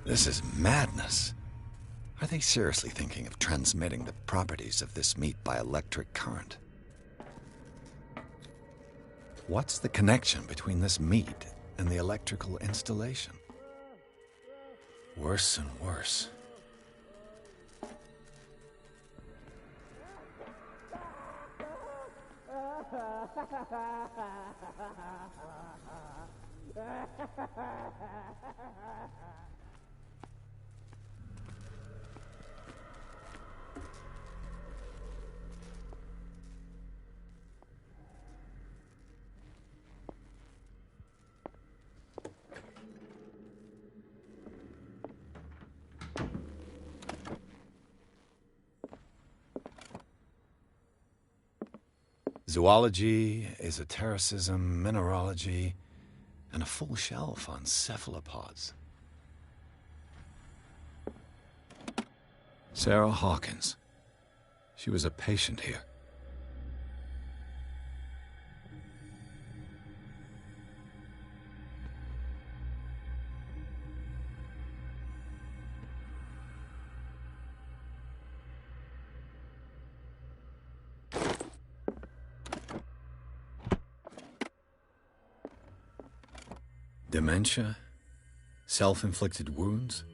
This is madness. Are they seriously thinking of transmitting the properties of this meat by electric current? What's the connection between this meat and the electrical installation? Worse and worse. Zoology, esotericism, mineralogy, and a full shelf on cephalopods. Sarah Hawkins. She was a patient here. Dementia? Self-inflicted wounds?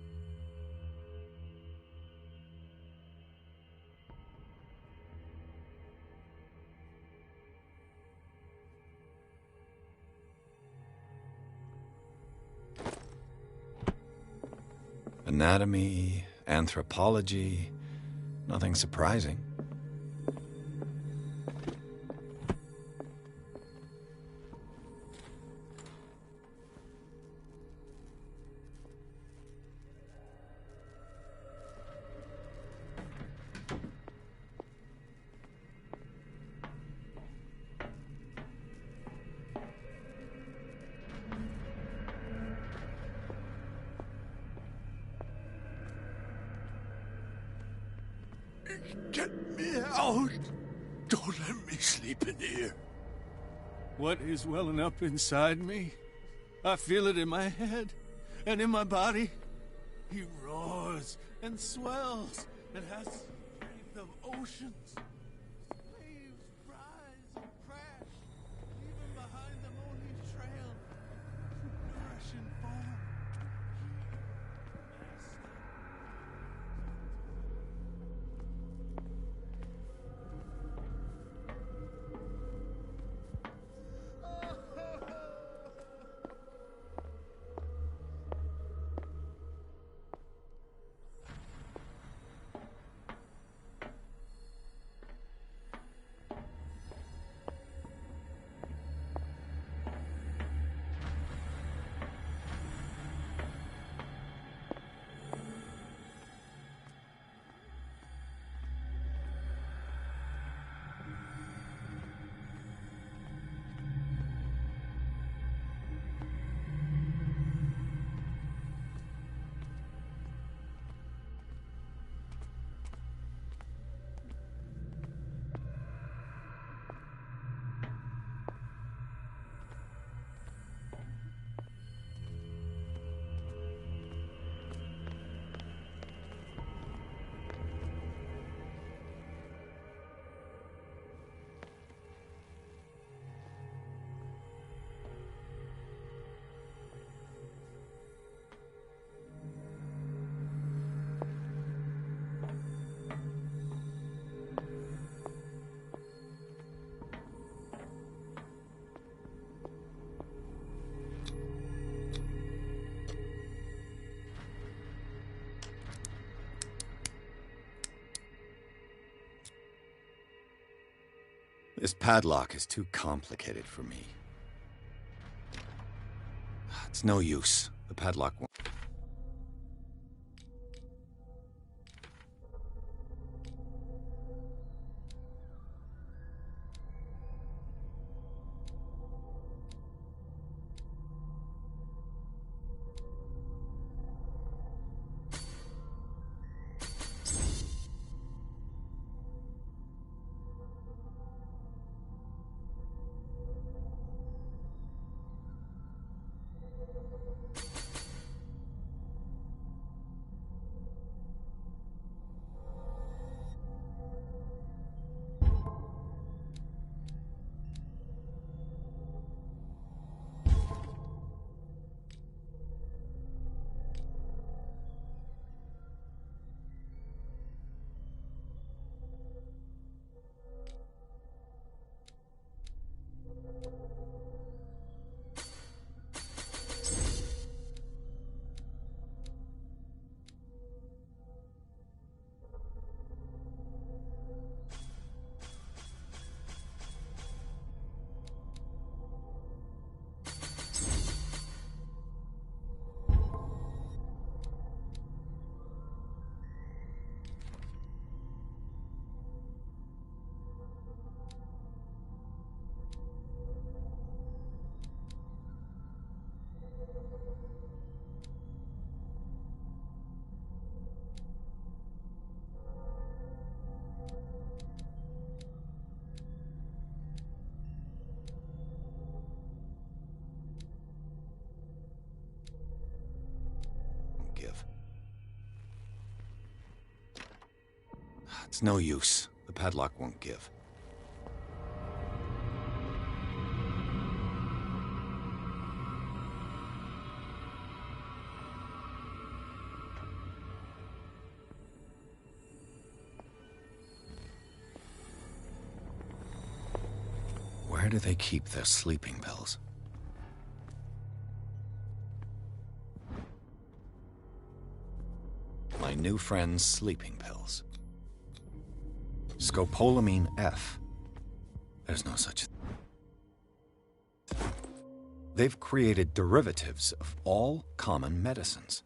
Anatomy, anthropology, nothing surprising. Get me out! Don't let me sleep in here. What is welling up inside me? I feel it in my head and in my body. He roars and swells and has the strength of oceans. Waves rise and crash, leaving behind them only trail, nourishing foam. This padlock is too complicated for me. It's no use. The padlock won't. It's no use. The padlock won't give. Where do they keep their sleeping pills? My new friend's sleeping pills. Scopolamine F. There's no such thing. They've created derivatives of all common medicines.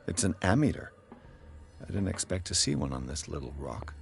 It's an ammeter. I didn't expect to see one on this little rock.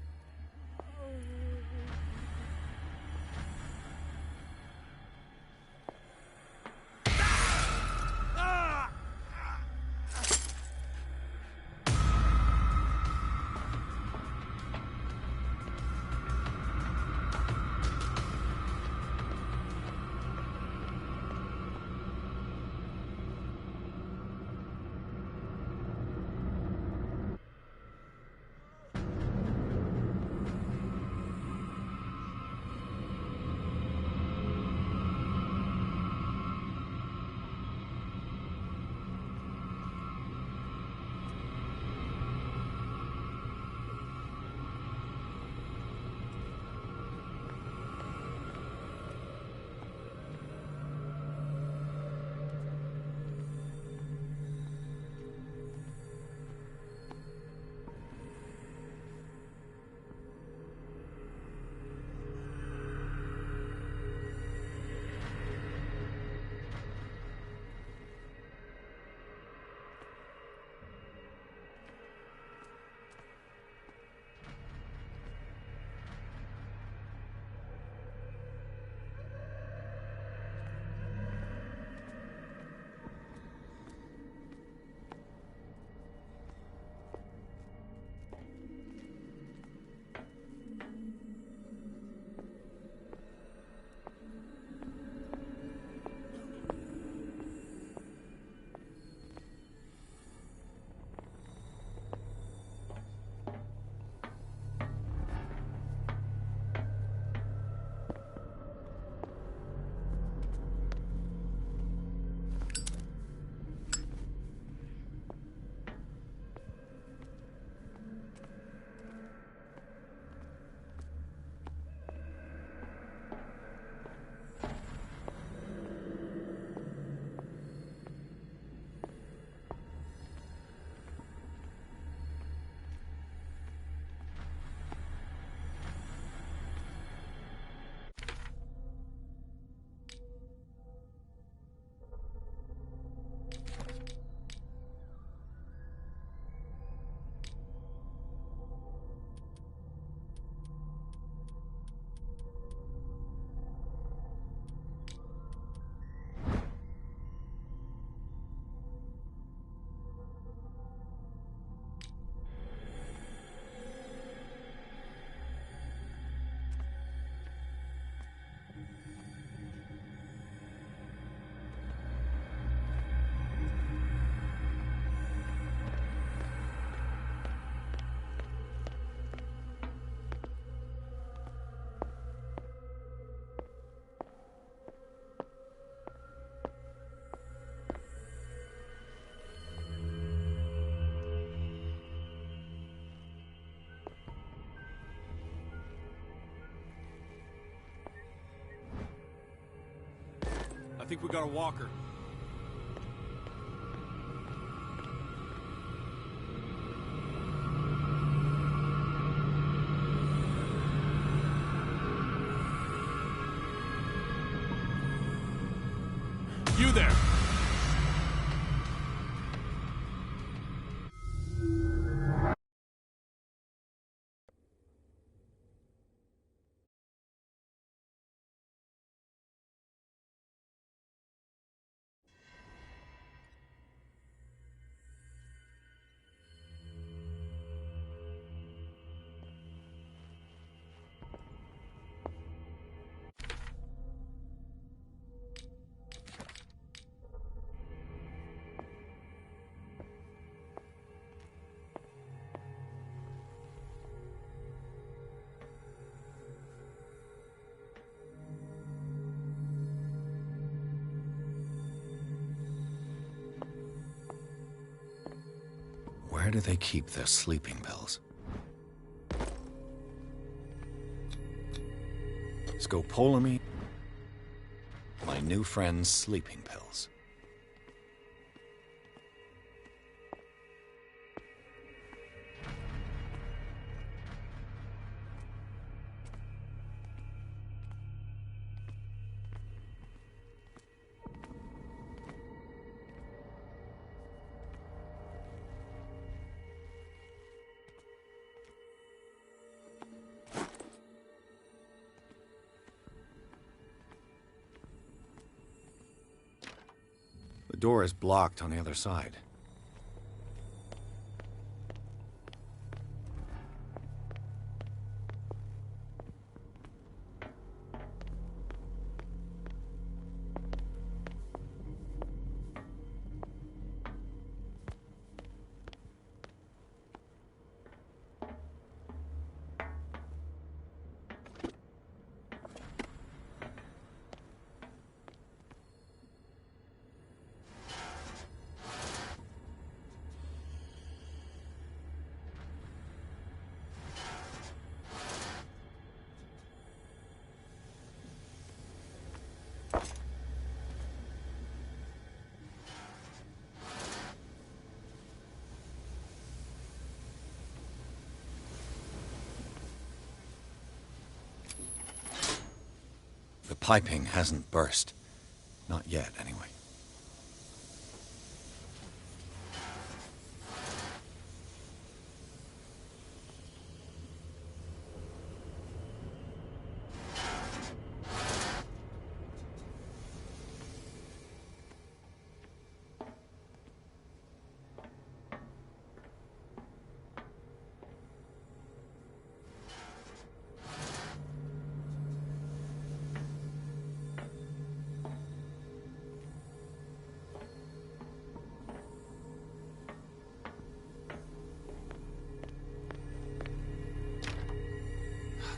think we got a walker. You there! Where do they keep their sleeping pills? Scopolamine? My new friend's sleeping pills. The door is blocked on the other side. The piping hasn't burst. Not yet, anyway.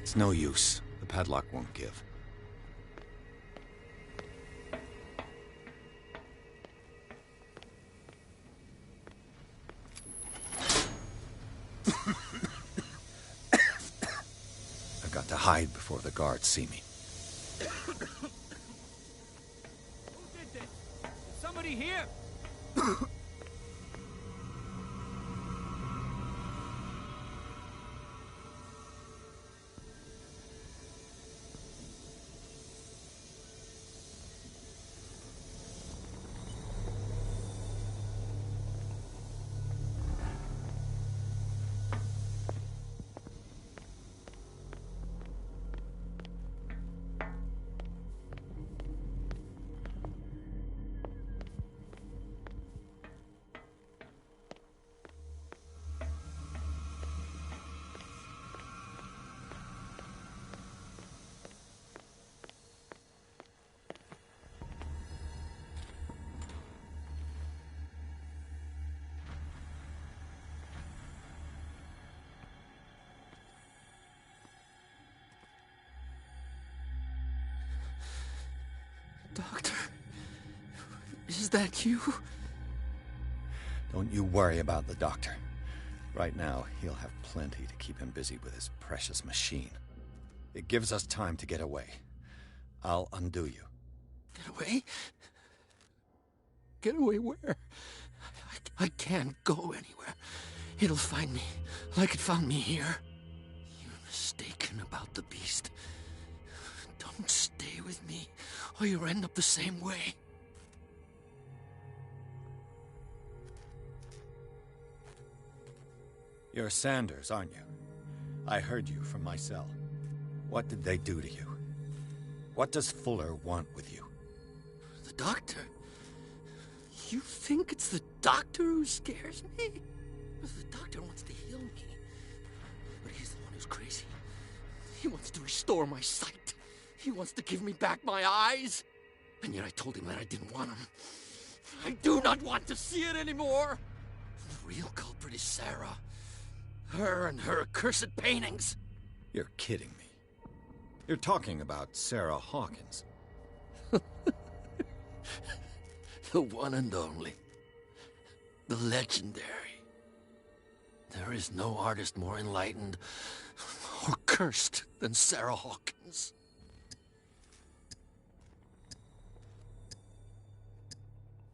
It's no use. The padlock won't give. I've got to hide before the guards see me. Who did this? Is somebody here? Doctor, is that you? Don't you worry about the doctor. Right now, he'll have plenty to keep him busy with his precious machine. It gives us time to get away. I'll undo you. Get away? Get away where? I can't go anywhere. It'll find me, like it found me here. You're mistaken about the beast. Don't stay with me, or you'll end up the same way. You're Sanders, aren't you? I heard you from my cell. What did they do to you? What does Fuller want with you? The doctor? You think it's the doctor who scares me? The doctor wants to heal me. But he's the one who's crazy. He wants to restore my sight. He wants to give me back my eyes. And yet I told him that I didn't want them. I do not want to see it anymore. The real culprit is Sarah. Her and her accursed paintings. You're kidding me. You're talking about Sarah Hawkins. The one and only. The legendary. There is no artist more enlightened or cursed than Sarah Hawkins.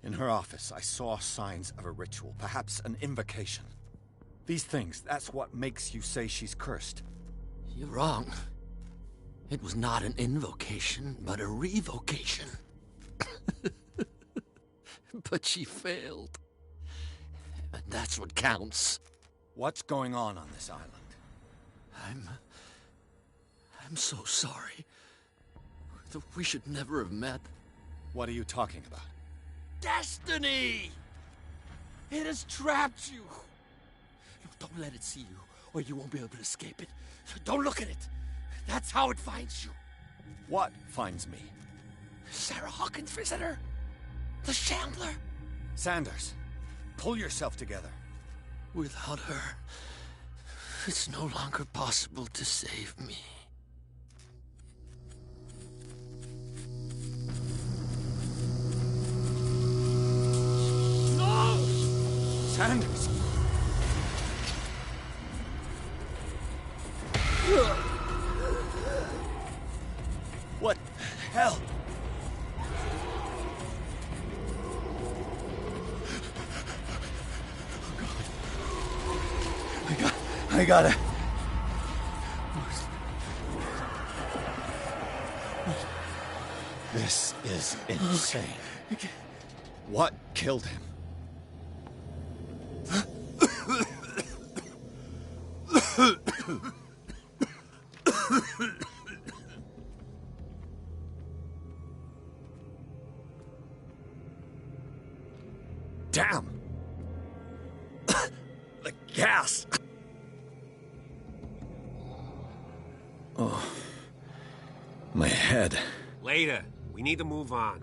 In her office, I saw signs of a ritual, perhaps an invocation. These things, that's what makes you say she's cursed. You're wrong. It was not an invocation, but a revocation. But she failed. And that's what counts. What's going on this island? I'm so sorry. We should never have met. What are you talking about? Destiny! It has trapped you. No, don't let it see you, or you won't be able to escape it. Don't look at it. That's how it finds you. What finds me? Sarah Hawkins' visitor. The Shambler. Sanders, pull yourself together. Without her, it's no longer possible to save me. No! Sanders! What the hell? I gotta... This is insane. What killed him? Damn! The gas! Oh. My head. Later. We need to move on.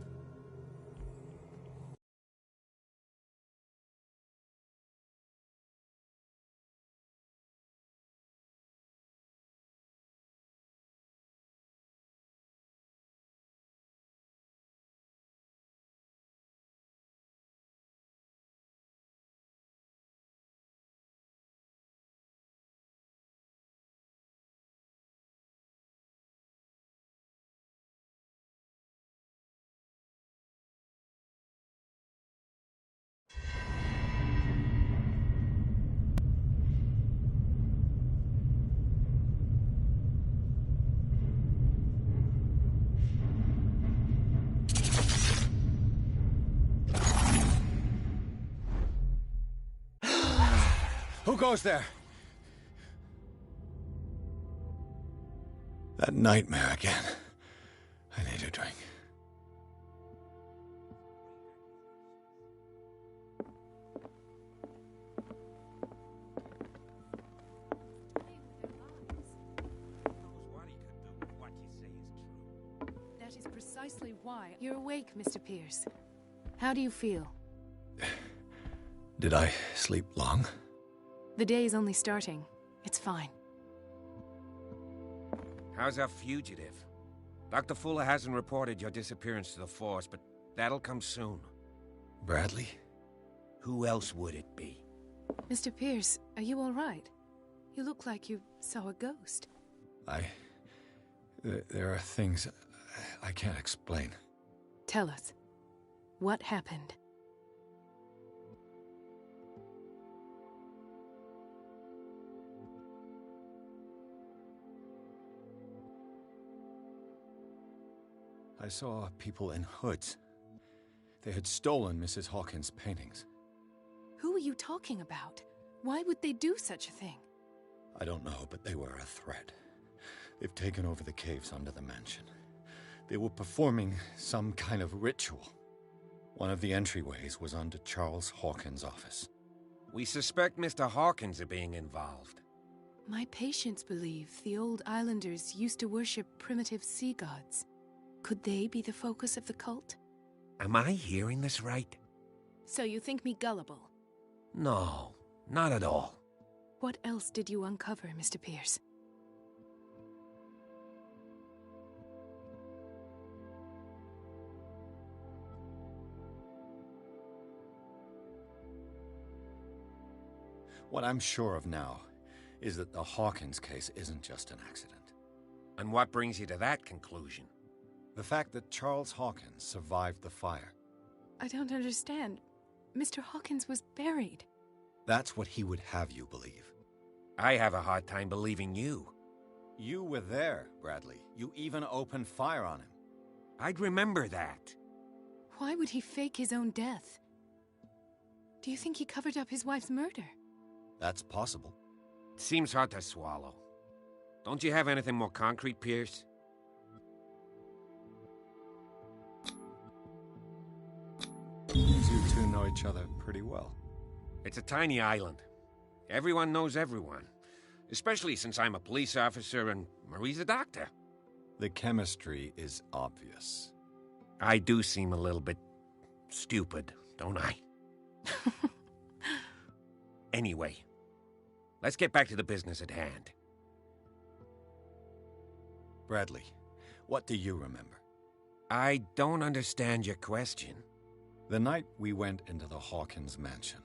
Who goes there? That nightmare again. I need a drink. That is precisely why you're awake, Mr. Pierce. How do you feel? Did I sleep long? The day is only starting. It's fine. How's our fugitive? Dr. Fuller hasn't reported your disappearance to the Force, but that'll come soon. Bradley? Who else would it be? Mr. Pierce, are you all right? You look like you saw a ghost. There are things I can't explain. Tell us, what happened? I saw people in hoods. They had stolen Mrs. Hawkins' paintings. Who are you talking about? Why would they do such a thing? I don't know, but they were a threat. They've taken over the caves under the mansion. They were performing some kind of ritual. One of the entryways was under Charles Hawkins' office. We suspect Mr. Hawkins of being involved. My patients believe the old islanders used to worship primitive sea gods. Could they be the focus of the cult? Am I hearing this right? So you think me gullible? No, not at all. What else did you uncover, Mr. Pierce? What I'm sure of now is that the Hawkins case isn't just an accident. And what brings you to that conclusion? The fact that Charles Hawkins survived the fire. I don't understand. Mr. Hawkins was buried. That's what he would have you believe. I have a hard time believing you. You were there, Bradley. You even opened fire on him. I'd remember that. Why would he fake his own death? Do you think he covered up his wife's murder? That's possible. Seems hard to swallow. Don't you have anything more concrete, Pierce? You two know each other pretty well. It's a tiny island. Everyone knows everyone. Especially since I'm a police officer and Marie's a doctor. The chemistry is obvious. I do seem a little bit stupid, don't I? Anyway, let's get back to the business at hand. Bradley, what do you remember? I don't understand your question. The night we went into the Hawkins mansion.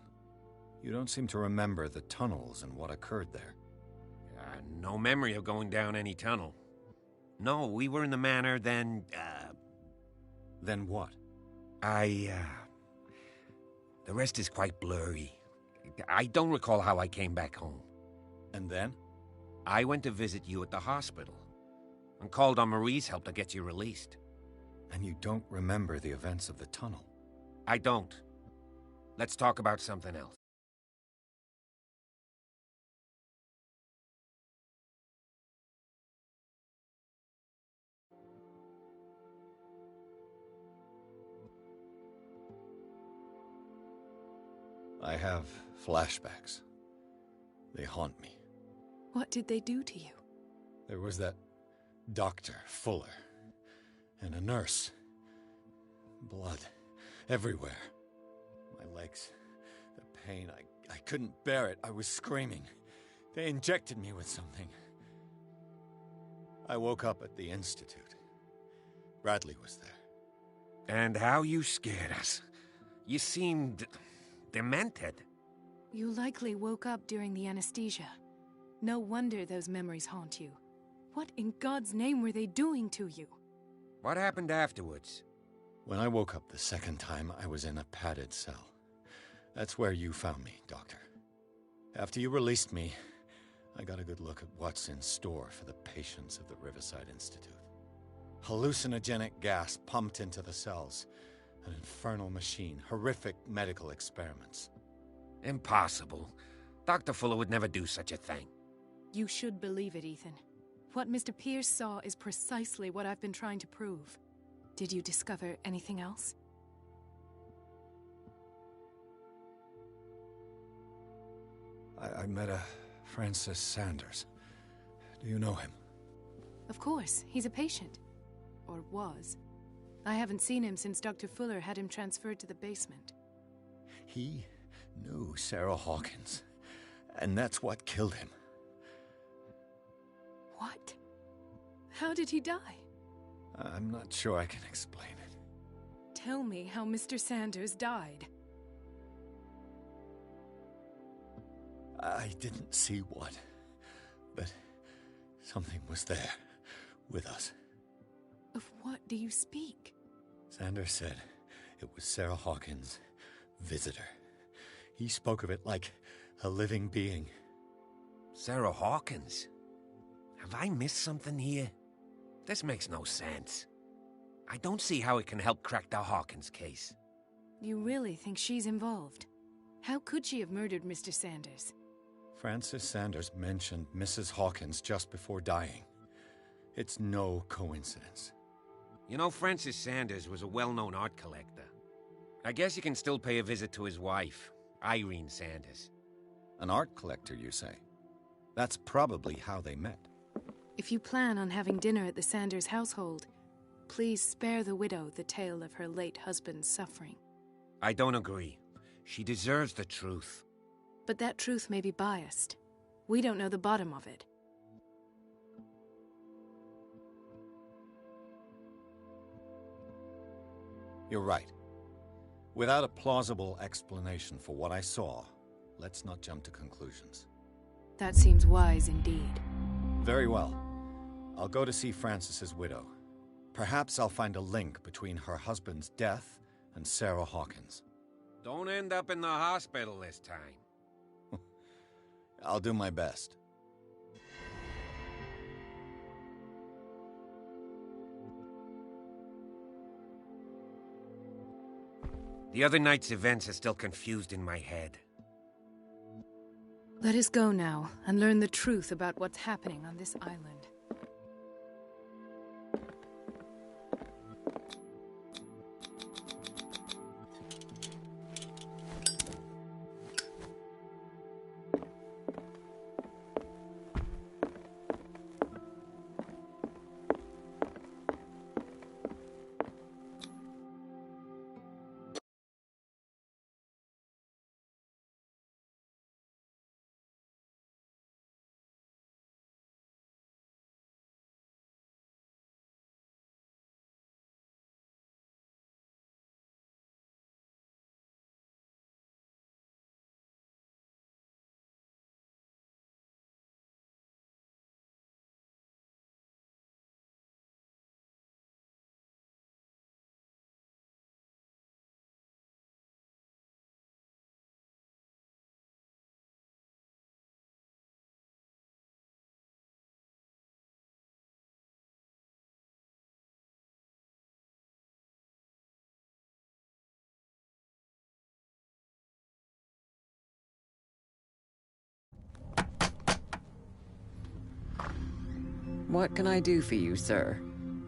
You don't seem to remember the tunnels and what occurred there. No memory of going down any tunnel. No, we were in the manor, then, Then what? The rest is quite blurry. I don't recall how I came back home. And then? I went to visit you at the hospital and called on Marie's help to get you released. And you don't remember the events of the tunnel? I don't. Let's talk about something else. I have flashbacks. They haunt me. What did they do to you? There was that Dr. Fuller and a nurse. Blood everywhere. My legs, the pain, I couldn't bear it. I was screaming. They injected me with something. I woke up at the Institute. Bradley was there. And how you scared us. You seemed demented. You likely woke up during the anesthesia. No wonder those memories haunt you. What in God's name were they doing to you? What happened afterwards? When I woke up the second time, I was in a padded cell. That's where you found me, Doctor. After you released me, I got a good look at what's in store for the patients of the Riverside Institute. Hallucinogenic gas pumped into the cells. An infernal machine. Horrific medical experiments. Impossible. Dr. Fuller would never do such a thing. You should believe it, Ethan. What Mr. Pierce saw is precisely what I've been trying to prove. Did you discover anything else? I met a Francis Sanders. Do you know him? Of course, he's a patient. Or was. I haven't seen him since Dr. Fuller had him transferred to the basement. He knew Sarah Hawkins, and that's what killed him. What? How did he die? I'm not sure I can explain it. Tell me how Mr. Sanders died. I didn't see what, but something was there, with us. Of what do you speak? Sanders said it was Sarah Hawkins' visitor. He spoke of it like a living being. Sarah Hawkins? Have I missed something here? This makes no sense. I don't see how it can help crack the Hawkins case. You really think she's involved? How could she have murdered Mr. Sanders? Francis Sanders mentioned Mrs. Hawkins just before dying. It's no coincidence. You know, Francis Sanders was a well-known art collector. I guess you can still pay a visit to his wife, Irene Sanders. An art collector, you say? That's probably how they met. If you plan on having dinner at the Sanders household, please spare the widow the tale of her late husband's suffering. I don't agree. She deserves the truth. But that truth may be biased. We don't know the bottom of it. You're right. Without a plausible explanation for what I saw, let's not jump to conclusions. That seems wise indeed. Very well. I'll go to see Francis's widow. Perhaps I'll find a link between her husband's death and Sarah Hawkins. Don't end up in the hospital this time. I'll do my best. The other night's events are still confused in my head. Let us go now and learn the truth about what's happening on this island. What can I do for you, sir?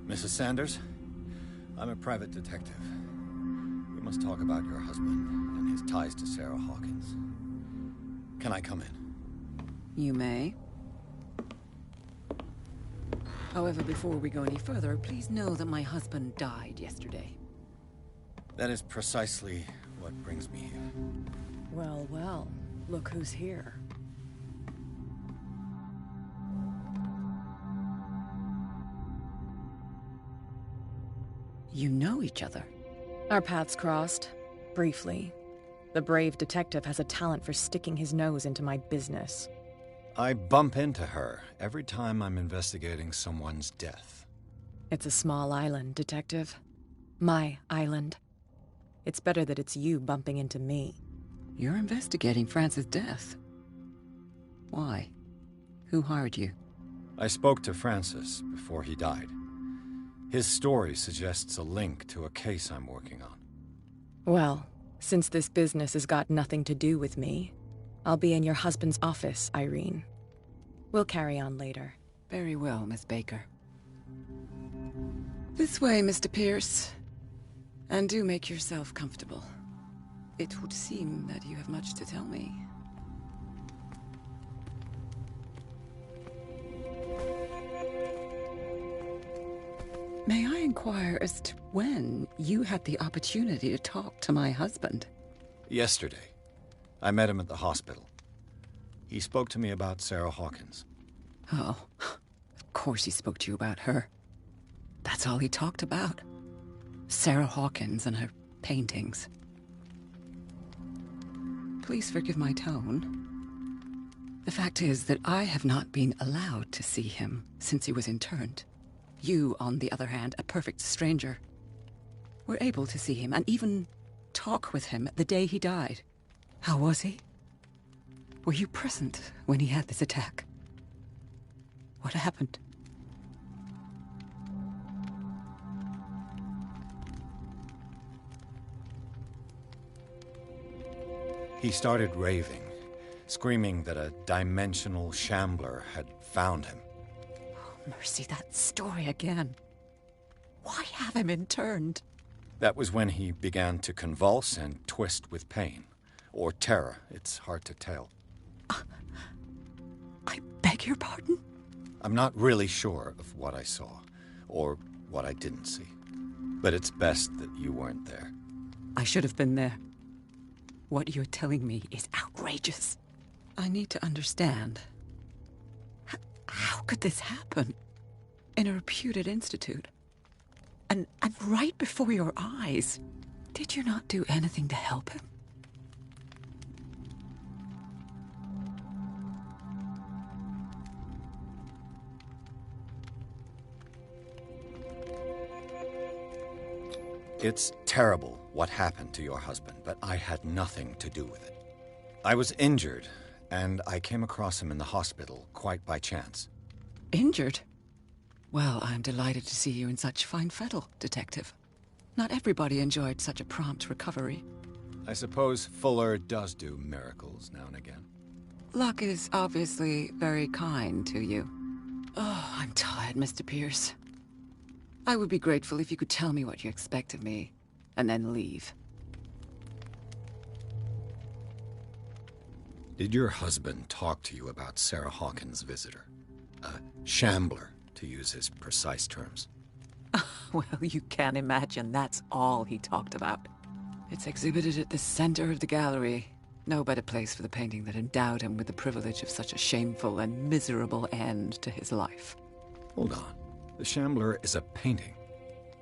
Mrs. Sanders? I'm a private detective. We must talk about your husband and his ties to Sarah Hawkins. Can I come in? You may. However, before we go any further, please know that my husband died yesterday. That is precisely what brings me here. Well, well, look who's here. You know each other? Our paths crossed, briefly. The brave detective has a talent for sticking his nose into my business. I bump into her every time I'm investigating someone's death. It's a small island, Detective. My island. It's better that it's you bumping into me. You're investigating Francis' death. Why? Who hired you? I spoke to Francis before he died. His story suggests a link to a case I'm working on. Well, since this business has got nothing to do with me, I'll be in your husband's office, Irene. We'll carry on later. Very well, Miss Baker. This way, Mr. Pierce. And do make yourself comfortable. It would seem that you have much to tell me. May I inquire as to when you had the opportunity to talk to my husband? Yesterday. I met him at the hospital. He spoke to me about Sarah Hawkins. Oh, of course he spoke to you about her. That's all he talked about. Sarah Hawkins and her paintings. Please forgive my tone. The fact is that I have not been allowed to see him since he was interned. You, on the other hand, a perfect stranger. were able to see him and even talk with him the day he died. How was he? Were you present when he had this attack? What happened? He started raving, screaming that a dimensional shambler had found him. Oh, mercy, that story again. Why have him interned? That was when he began to convulse and twist with pain. Or terror, it's hard to tell. I beg your pardon? I'm not really sure of what I saw, or what I didn't see. But it's best that you weren't there. I should have been there. What you're telling me is outrageous. I need to understand. How could this happen? In a reputed institute? And right before your eyes. Did you not do anything to help him? It's terrible what happened to your husband, but I had nothing to do with it. I was injured, and I came across him in the hospital quite by chance. Injured? Well, I'm delighted to see you in such fine fettle, Detective. Not everybody enjoyed such a prompt recovery. I suppose Fuller does do miracles now and again. Luck is obviously very kind to you. Oh, I'm tired, Mr. Pierce. I would be grateful if you could tell me what you expect of me, and then leave. Did your husband talk to you about Sarah Hawkins' visitor? A shambler, to use his precise terms. Well, you can imagine that's all he talked about. It's exhibited at the center of the gallery. No better place for the painting that endowed him with the privilege of such a shameful and miserable end to his life. Hold on. The Shambler is a painting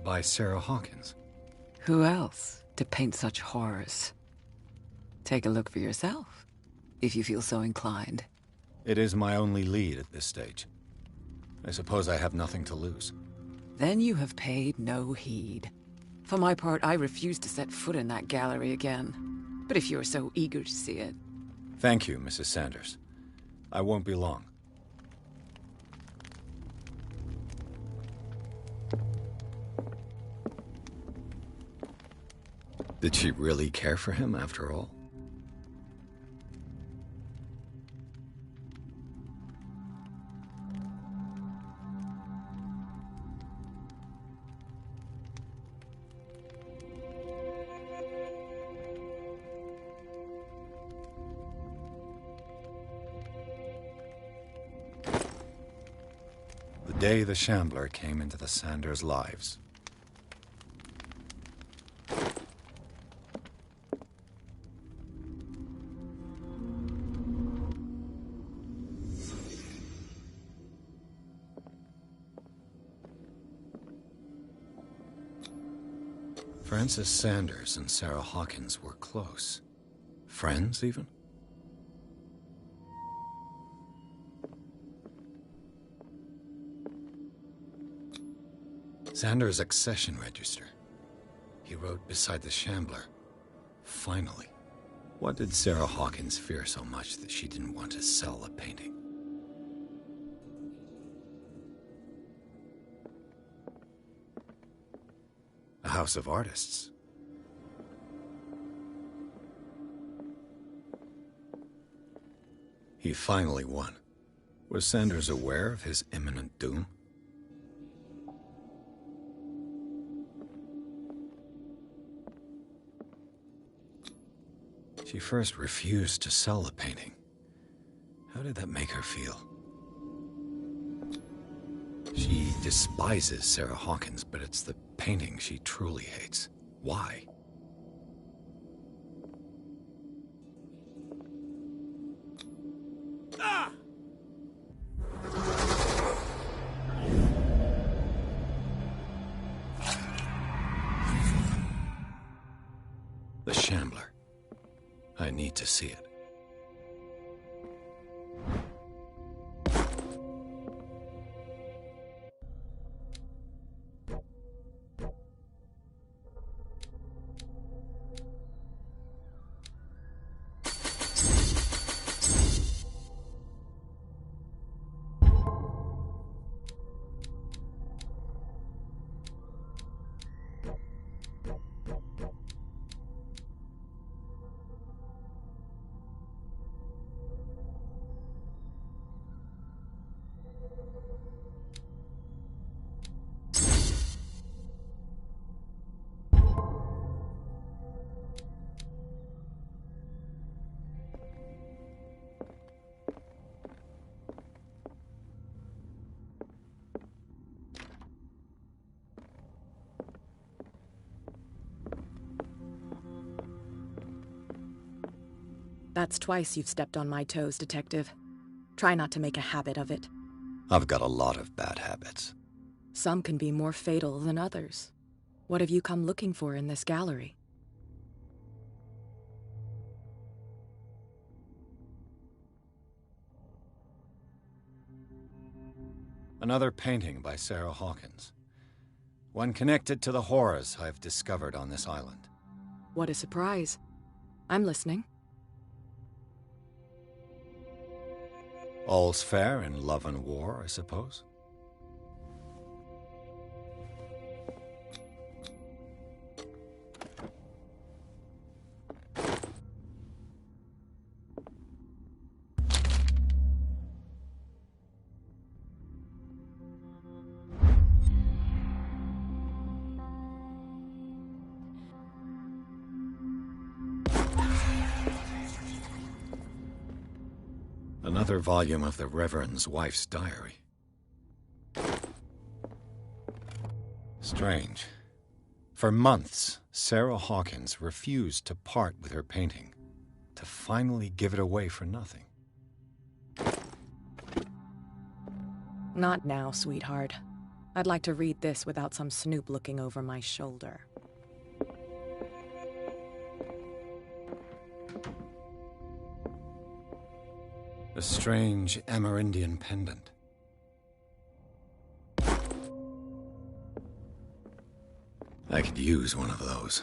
by Sarah Hawkins. Who else to paint such horrors? Take a look for yourself, if you feel so inclined. It is my only lead at this stage. I suppose I have nothing to lose. Then you have paid no heed. For my part, I refuse to set foot in that gallery again. But if you're so eager to see it... Thank you, Mrs. Sanders. I won't be long. Did she really care for him after all? The day the Shambler came into the Sanders' lives. Francis Sanders and Sarah Hawkins were close. Friends, even? Sanders' accession register. He wrote beside the Shambler, "Finally." What did Sarah Hawkins fear so much that she didn't want to sell the painting? A house of artists. He finally won. Was Sanders aware of his imminent doom? She first refused to sell the painting. How did that make her feel? She despises Sarah Hawkins, but it's the painting she truly hates. Why? Ah! The Shambler. I need to see it. That's twice you've stepped on my toes, Detective. Try not to make a habit of it. I've got a lot of bad habits. Some can be more fatal than others. What have you come looking for in this gallery? Another painting by Sarah Hawkins. One connected to the horrors I've discovered on this island. What a surprise. I'm listening. All's fair in love and war, I suppose. Another volume of the Reverend's wife's diary. Strange. For months, Sarah Hawkins refused to part with her painting, to finally give it away for nothing. Not now, sweetheart. I'd like to read this without some snoop looking over my shoulder. A strange Amerindian pendant. I could use one of those.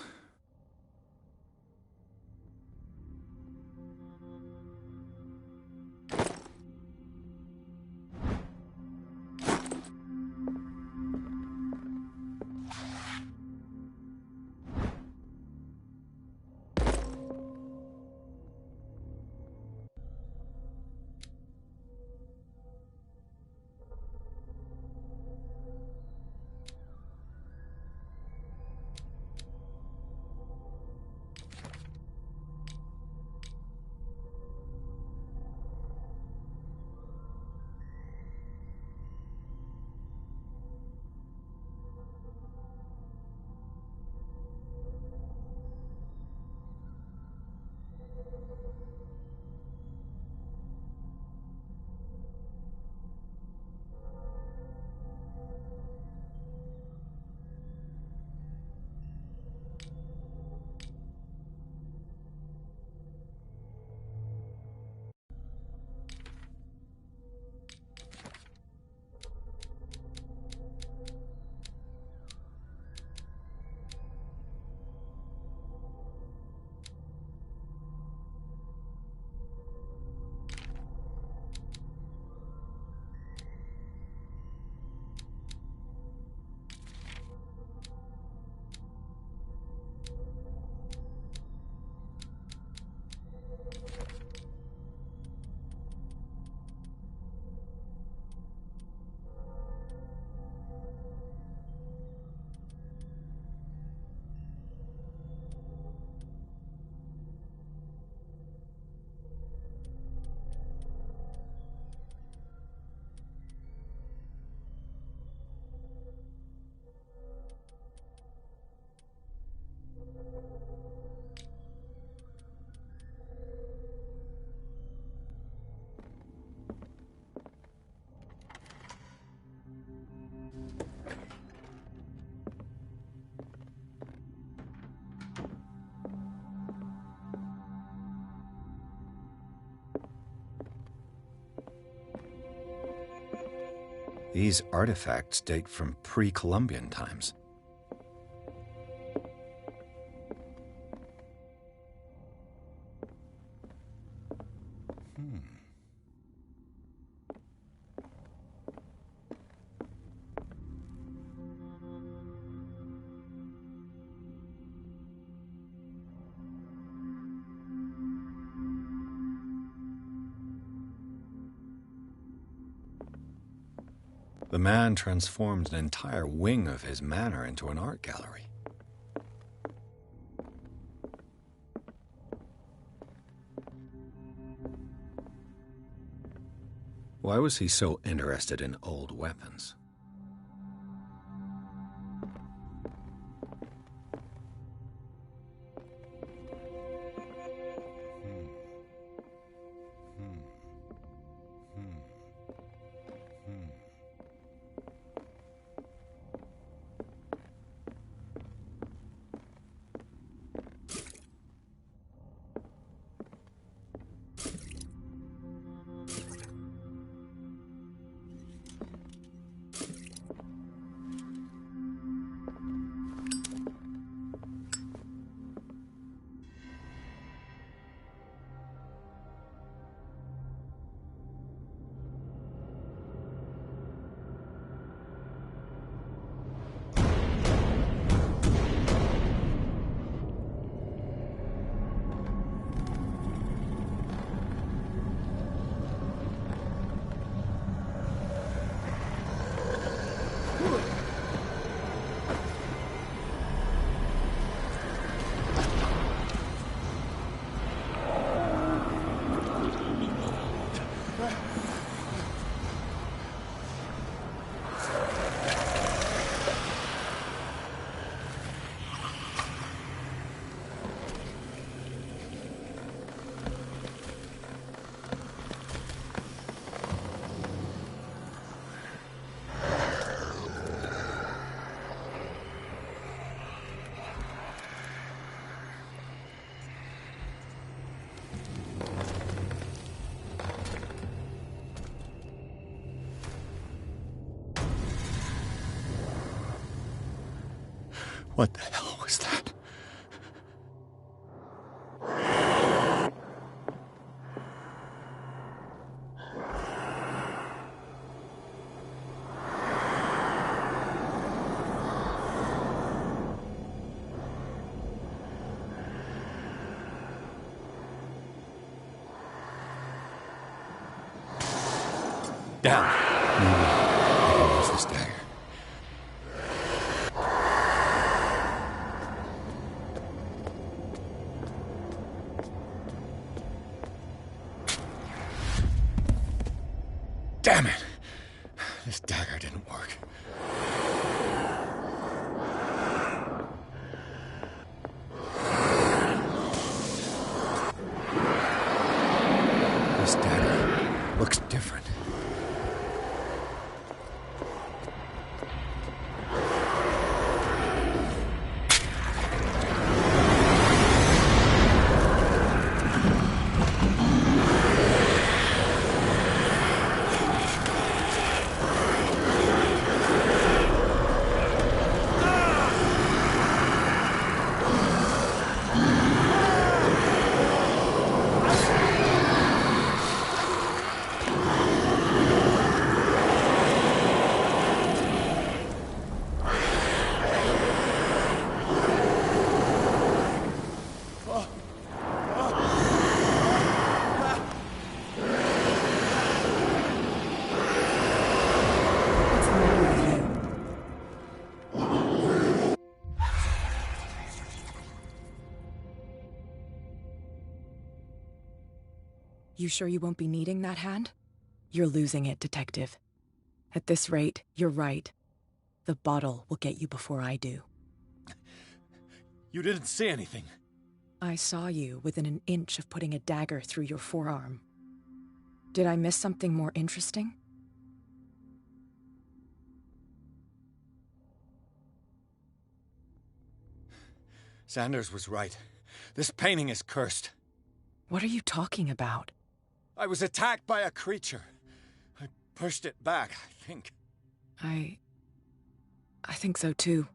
These artifacts date from pre-Columbian times. The man transformed an entire wing of his manor into an art gallery. Why was he so interested in old weapons? What the hell was that? Down. Maybe I can use this dagger. Damn it! This dagger didn't work. This dagger looks different. You sure you won't be needing that hand? You're losing it, Detective. At this rate, you're right. The bottle will get you before I do. You didn't see anything. I saw you within an inch of putting a dagger through your forearm. Did I miss something more interesting? Sanders was right. This painting is cursed. What are you talking about? I was attacked by a creature. I pushed it back, I think. I think so too.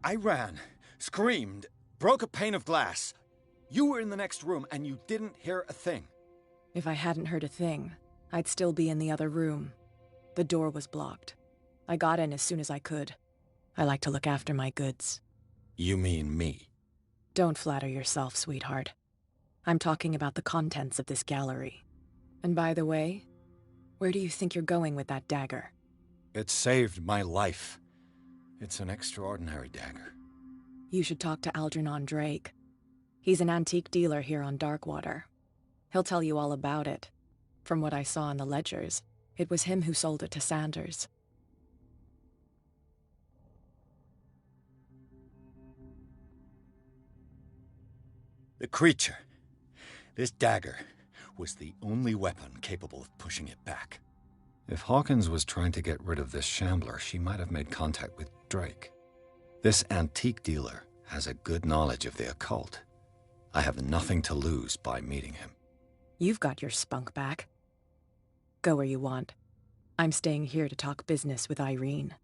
I ran, screamed, broke a pane of glass. You were in the next room and you didn't hear a thing. If I hadn't heard a thing, I'd still be in the other room. The door was blocked. I got in as soon as I could. I like to look after my goods. You mean me? Don't flatter yourself, sweetheart. I'm talking about the contents of this gallery. And by the way, where do you think you're going with that dagger? It saved my life. It's an extraordinary dagger. You should talk to Algernon Drake. He's an antique dealer here on Darkwater. He'll tell you all about it. From what I saw in the ledgers, it was him who sold it to Sanders. The creature. This dagger was the only weapon capable of pushing it back. If Hawkins was trying to get rid of this shambler, she might have made contact with Drake. This antique dealer has a good knowledge of the occult. I have nothing to lose by meeting him. You've got your spunk back. Go where you want. I'm staying here to talk business with Irene.